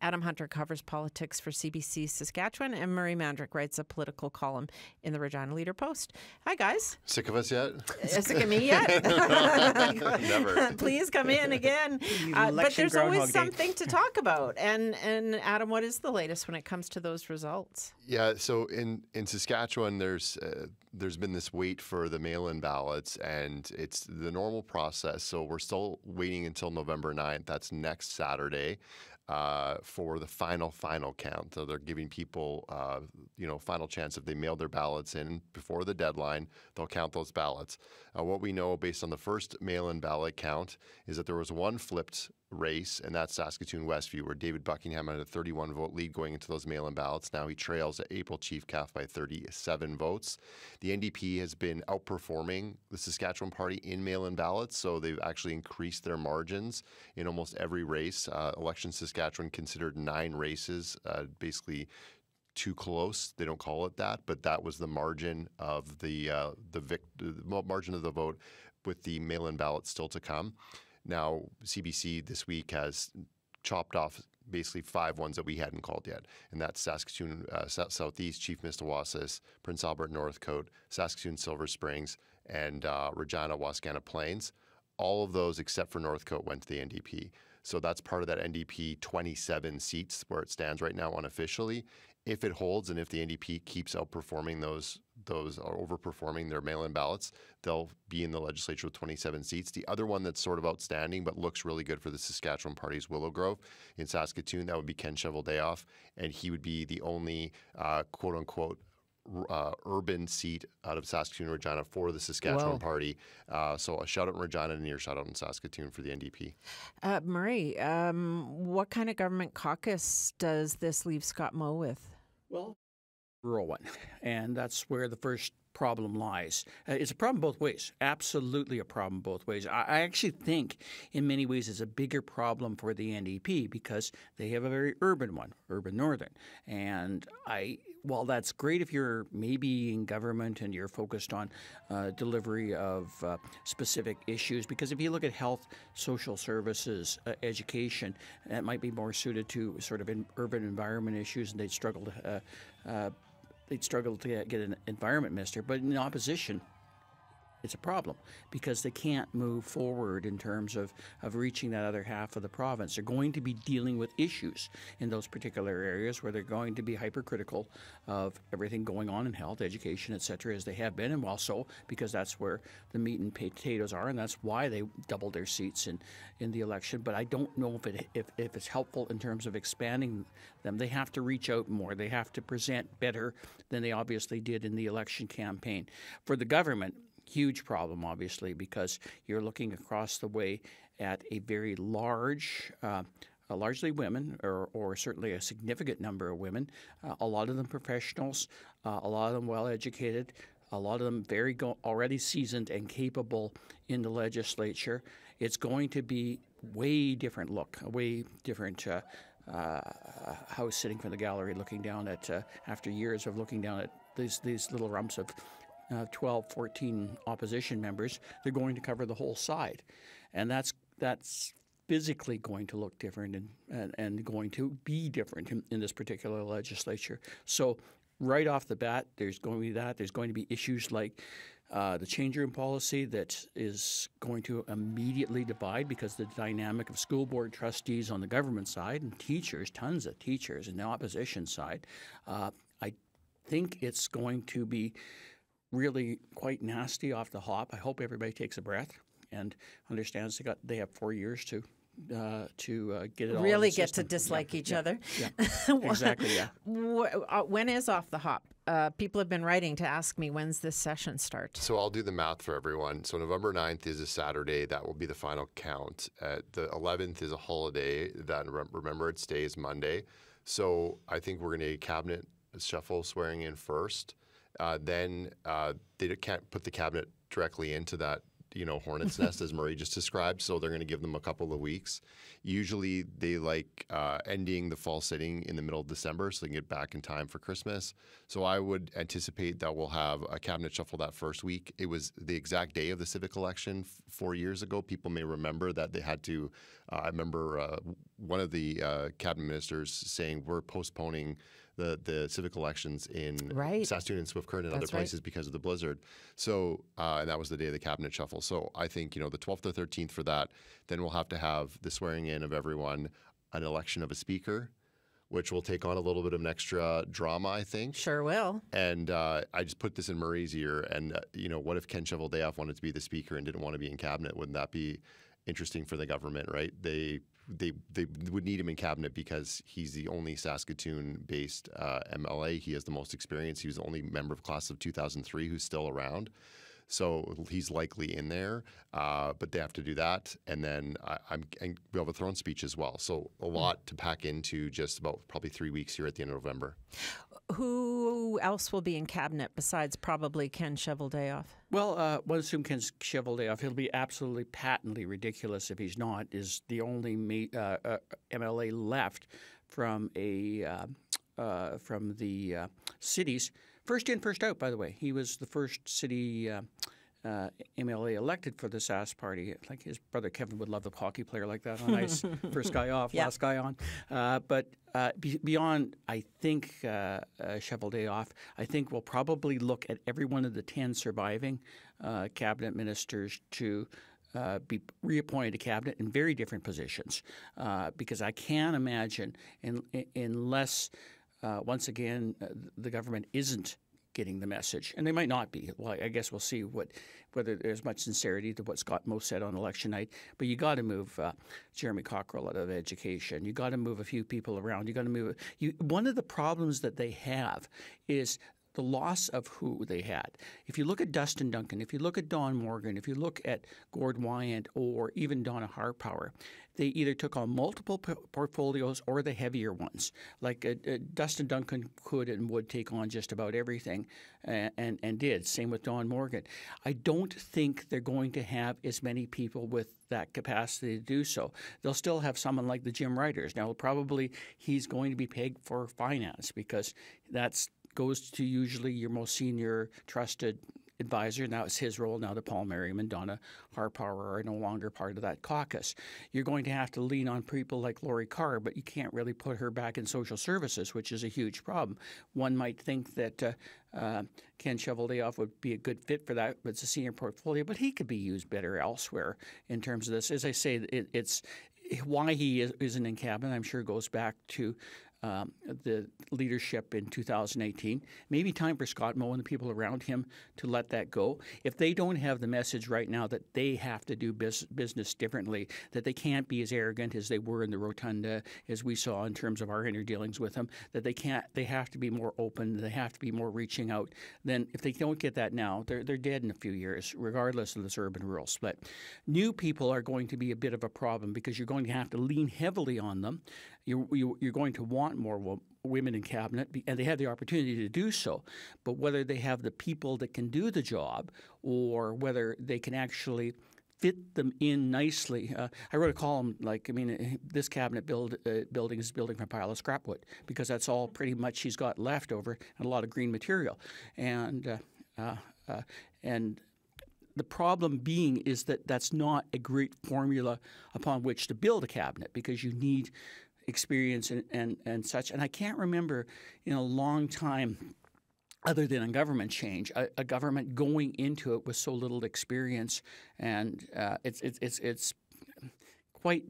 Adam Hunter covers politics for CBC Saskatchewan, and Murray Mandryk writes a political column in the Regina Leader Post. Hi, guys. Sick of us yet? Sick of me yet? Never. Please come in again. But there's always something to talk about. And Adam, what is the latest when it comes to those results? Yeah, so in Saskatchewan, there's been this wait for the mail-in ballots, and it's the normal process. So we're still waiting until November 9th. That's next Saturday. For the final count. So they're giving people, final chance. If they mail their ballots in before the deadline, they'll count those ballots. What we know based on the first mail-in ballot count is that there was one flipped race, and that's Saskatoon Westview, where David Buckingham had a 31-vote lead going into those mail-in ballots. Now he trails at April Chief Calf by 37 votes. The NDP has been outperforming the Saskatchewan Party in mail-in ballots, so they've actually increased their margins in almost every race. Election Saskatchewan considered 9 races basically too close. They don't call it that, but that was the margin of the margin of the vote, with the mail-in ballots still to come. Now, CBC this week has chopped off basically 5 ones that we hadn't called yet, and that's Saskatoon Southeast, Chief Mistawassis, Prince Albert Northcote, Saskatoon Silver Springs, and Regina Wascana Plains. All of those except for Northcote went to the NDP. So that's part of that NDP 27 seats where it stands right now unofficially. If it holds, and if the NDP keeps outperforming those or overperforming their mail-in ballots, they'll be in the legislature with 27 seats. The other one that's sort of outstanding but looks really good for the Saskatchewan Party is Willow Grove in Saskatoon. That would be Ken Cheveldayoff, and he would be the only quote-unquote urban seat out of Saskatoon and Regina for the Saskatchewan Party. So a shout out in Regina and a shout out in Saskatoon for the NDP. Murray, what kind of government caucus does this leave Scott Moe with? Well, rural one, and that's where the first problem lies. It's a problem both ways, absolutely a problem both ways. I actually think in many ways it's a bigger problem for the NDP because they have a very urban one, urban northern. And while that's great if you're maybe in government and you're focused on delivery of specific issues, because if you look at health, social services, education, that might be more suited to sort of urban environment issues, and they'd struggle to get an environment minister. But in opposition, it's a problem because they can't move forward in terms of reaching that other half of the province. They're going to be dealing with issues in those particular areas where they're going to be hypercritical of everything going on in health, education, et cetera, as they have been, and also because that's where the meat and potatoes are, and that's why they doubled their seats in the election. But I don't know if it's helpful in terms of expanding them. They have to reach out more. They have to present better than they obviously did in the election campaign. For the government, huge problem, obviously, because you're looking across the way at a very large, largely women, or certainly a significant number of women, a lot of them professionals, a lot of them well-educated, a lot of them very already seasoned and capable in the legislature. It's going to be way different look, a way different house sitting from the gallery looking down at, after years of looking down at these little rumps of 12, 14 opposition members. They're going to cover the whole side. And that's physically going to look different and going to be different in this particular legislature. So right off the bat, there's going to be that. There's going to be issues like the change room policy that is going to immediately divide because the dynamic of school board trustees on the government side and teachers, tons of teachers, and the opposition side. I think it's going to be really quite nasty off the hop. I hope everybody takes a breath and understands they have 4 years to get it all really in the get system. to dislike each other. Yeah, exactly. Yeah. When is off the hop? People have been writing to ask me when's this session start. So I'll do the math for everyone. So November 9th is a Saturday. That will be the final count. The 11th is a holiday. That, remember, its day is Monday. So I think we're going to cabinet shuffle swearing in first. Then they can't put the cabinet directly into that hornet's nest, as Murray just described, so they're going to give them a couple of weeks. Usually they like ending the fall sitting in the middle of December so they can get back in time for Christmas. So I would anticipate that we'll have a cabinet shuffle that first week. It was the exact day of the civic election 4 years ago. People may remember that they had to, I remember one of the cabinet ministers saying we're postponing the civic elections in Saskatoon and Swift Current and other places because of the blizzard. So, and that was the day of the cabinet shuffle. So I think, the 12th or 13th for that, then we'll have to have the swearing in of everyone, an election of a speaker, which will take on a little bit of an extra drama, I think. Sure will. And I just put this in Murray's ear. And, what if Ken Cheveldayoff wanted to be the speaker and didn't want to be in cabinet? Wouldn't that be interesting for the government, right? They would need him in cabinet because he's the only Saskatoon-based MLA. He has the most experience. He was the only member of class of 2003 who's still around. So he's likely in there, but they have to do that. And then and we have a throne speech as well. So a lot to pack into just about probably 3 weeks here at the end of November. Who else will be in cabinet besides probably Ken Cheveldayoff? Well, one assume Ken Cheveldayoff. He'll be absolutely patently ridiculous if he's not. Is the only MLA left from the cities. First in, first out, by the way. He was the first city MLA elected for the Sask party. Like his brother Kevin would love a hockey player like that on ice. First guy off, last guy on. But beyond, I think, Cheveldayoff, I think we'll probably look at every one of the 10 surviving cabinet ministers to be reappointed to cabinet in very different positions. Because I can't imagine, unless, once again, the government isn't getting the message, and they might not be. Well, I guess we'll see whether there's much sincerity to what Scott Moe said on election night. But you got to move Jeremy Cockrell out of education. You got to move a few people around. You got to move. One of the problems that they have is the loss of who they had. If you look at Dustin Duncan, if you look at Don Morgan, if you look at Gord Wyant or even Donna Harpower, they either took on multiple portfolios or the heavier ones. Like Dustin Duncan could and would take on just about everything and did. Same with Don Morgan. I don't think they're going to have as many people with that capacity to do so. They'll still have someone like the Jim Riders. Now, probably he's going to be pegged for finance because that's goes to usually your most senior trusted advisor. Now it's his role. Now that Paul Merriam and Donna Harpower are no longer part of that caucus. You're going to have to lean on people like Lori Carr, but you can't really put her back in social services, which is a huge problem. One might think that Ken Cheveldayoff would be a good fit for that. It's a senior portfolio, but he could be used better elsewhere in terms of this. As I say, it's why he isn't in cabinet, I'm sure goes back to the leadership in 2018. Maybe time for Scott Moe and the people around him to let that go. If they don't have the message right now that they have to do business differently, that they can't be as arrogant as they were in the Rotunda, as we saw in terms of our inner dealings with them, that they have to be more open, they have to be more reaching out, then if they don't get that now, they're dead in a few years, regardless of this urban-rural split. New people are going to be a bit of a problem because you're going to have to lean heavily on them. You're going to want more women in cabinet, and they have the opportunity to do so. But whether they have the people that can do the job or whether they can actually fit them in nicely. I wrote a column this cabinet building is building from a pile of scrap wood because that's all pretty much she's got left over and a lot of green material. And the problem being is that that's not a great formula upon which to build a cabinet because you need experience and such. And I can't remember in a long time, other than a government change, a government going into it with so little experience. And it's quite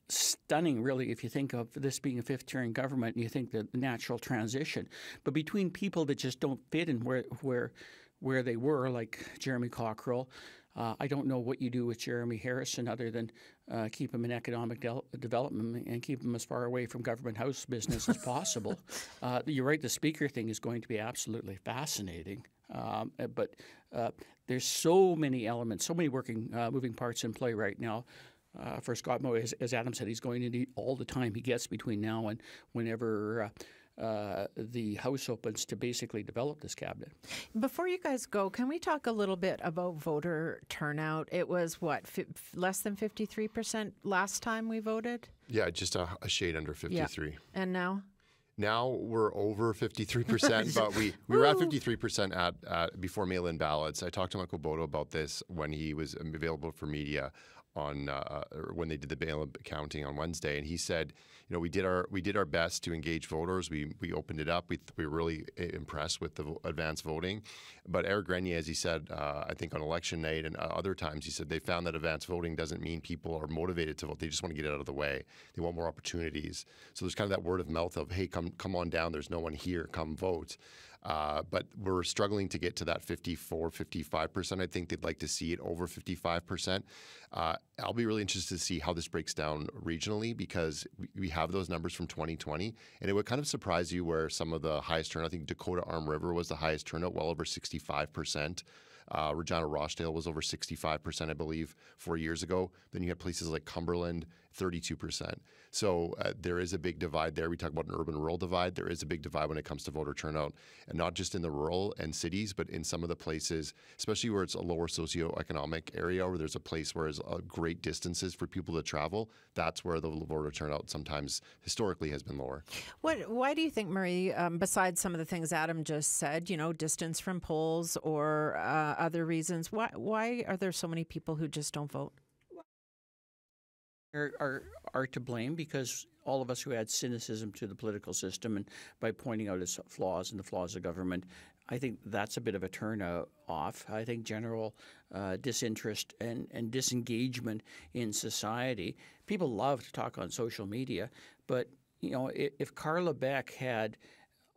stunning, really, if you think of this being a fifth-term government and you think the natural transition. But between people that just don't fit in where they were, like Jeremy Cockrell, I don't know what you do with Jeremy Harrison other than keep him in economic development and keep him as far away from government house business as possible. You're right, the speaker thing is going to be absolutely fascinating. But there's so many elements, so many moving parts in play right now. For Scott Moe, as Adam said, he's going to need all the time he gets between now and whenever the House opens to basically develop this cabinet. Before you guys go, can we talk a little bit about voter turnout? It was, less than 53% last time we voted? Yeah, just a shade under 53. Yeah. And now? Now we're over 53%, but we were at 53% at before mail-in ballots. I talked to Michael Bodo about this when he was available for media. when they did the mail-in counting on Wednesday, and he said, we did our best to engage voters. We opened it up. We were really impressed with the advanced voting. But Eric Grenier, as he said, I think on election night and other times, he said they found that advanced voting doesn't mean people are motivated to vote. They just want to get it out of the way. They want more opportunities. So there's kind of that word of mouth of, hey, come on down. There's no one here. Come vote. But we're struggling to get to that 54, 55%. I think they'd like to see it over 55%. I'll be really interested to see how this breaks down regionally, because we have those numbers from 2020. And it would kind of surprise you where some of the highest turnout, I think Dakota Arm River was the highest turnout, well over 65%. Regina Rochdale was over 65%, I believe, 4 years ago. Then you had places like Cumberland, 32%. So there is a big divide there. We talk about an urban-rural divide. There is a big divide when it comes to voter turnout, and not just in the rural and cities, but in some of the places, especially where it's a lower socioeconomic area, where there's a place where there's great distances for people to travel. That's where the voter turnout sometimes historically has been lower. Why do you think, Murray, besides some of the things Adam just said, distance from polls or other reasons, why are there so many people who just don't vote? Are to blame, because all of us who add cynicism to the political system and by pointing out its flaws and the flaws of government, I think that's a bit of a turn off. I think general disinterest and disengagement in society. People love to talk on social media, but if Carla Beck had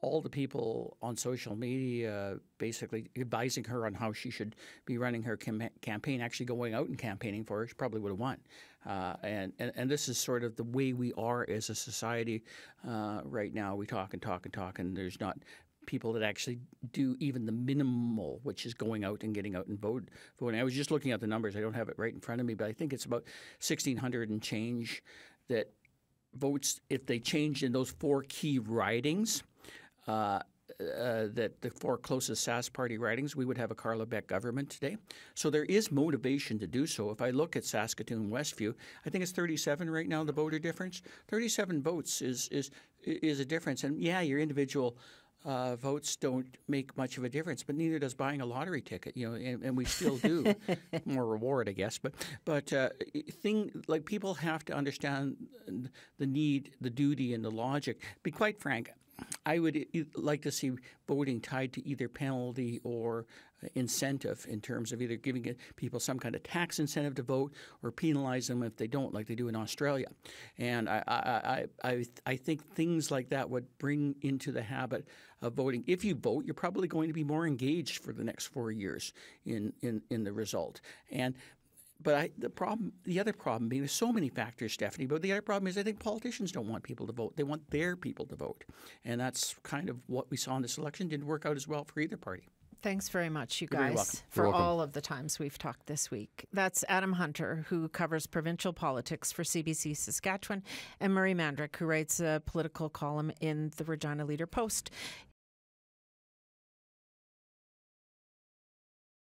all the people on social media basically advising her on how she should be running her campaign, actually going out and campaigning for her, she probably would have won. And this is sort of the way we are as a society right now. We talk and talk and talk, and there's not people that actually do even the minimal, which is going out and getting out and voting. I was just looking at the numbers. I don't have it right in front of me, but I think it's about 1,600 and change that votes, if they changed in those 4 key ridings, that the 4 closest Sask party ridings, we would have a Carla Beck government today. So there is motivation to do so. If I look at Saskatoon Westview, I think it's 37 right now, the voter difference. 37 votes is a difference. And yeah, your individual votes don't make much of a difference, but neither does buying a lottery ticket, and we still do. More reward, I guess. But people have to understand the need, the duty, and the logic. Be quite frank, I would like to see voting tied to either penalty or incentive, in terms of either giving people some kind of tax incentive to vote or penalize them if they don't, like they do in Australia. And I think things like that would bring into the habit of voting. If you vote, you're probably going to be more engaged for the next 4 years in the result. But the other problem being, there's so many factors, Stephanie, but the other problem is I think politicians don't want people to vote. They want their people to vote. And that's kind of what we saw in this election. Didn't work out as well for either party. Thanks very much, you You're very guys, welcome. for You're welcome. all of the times we've talked this week. That's Adam Hunter, who covers provincial politics for CBC Saskatchewan, and Murray Mandryk, who writes a political column in the Regina Leader Post.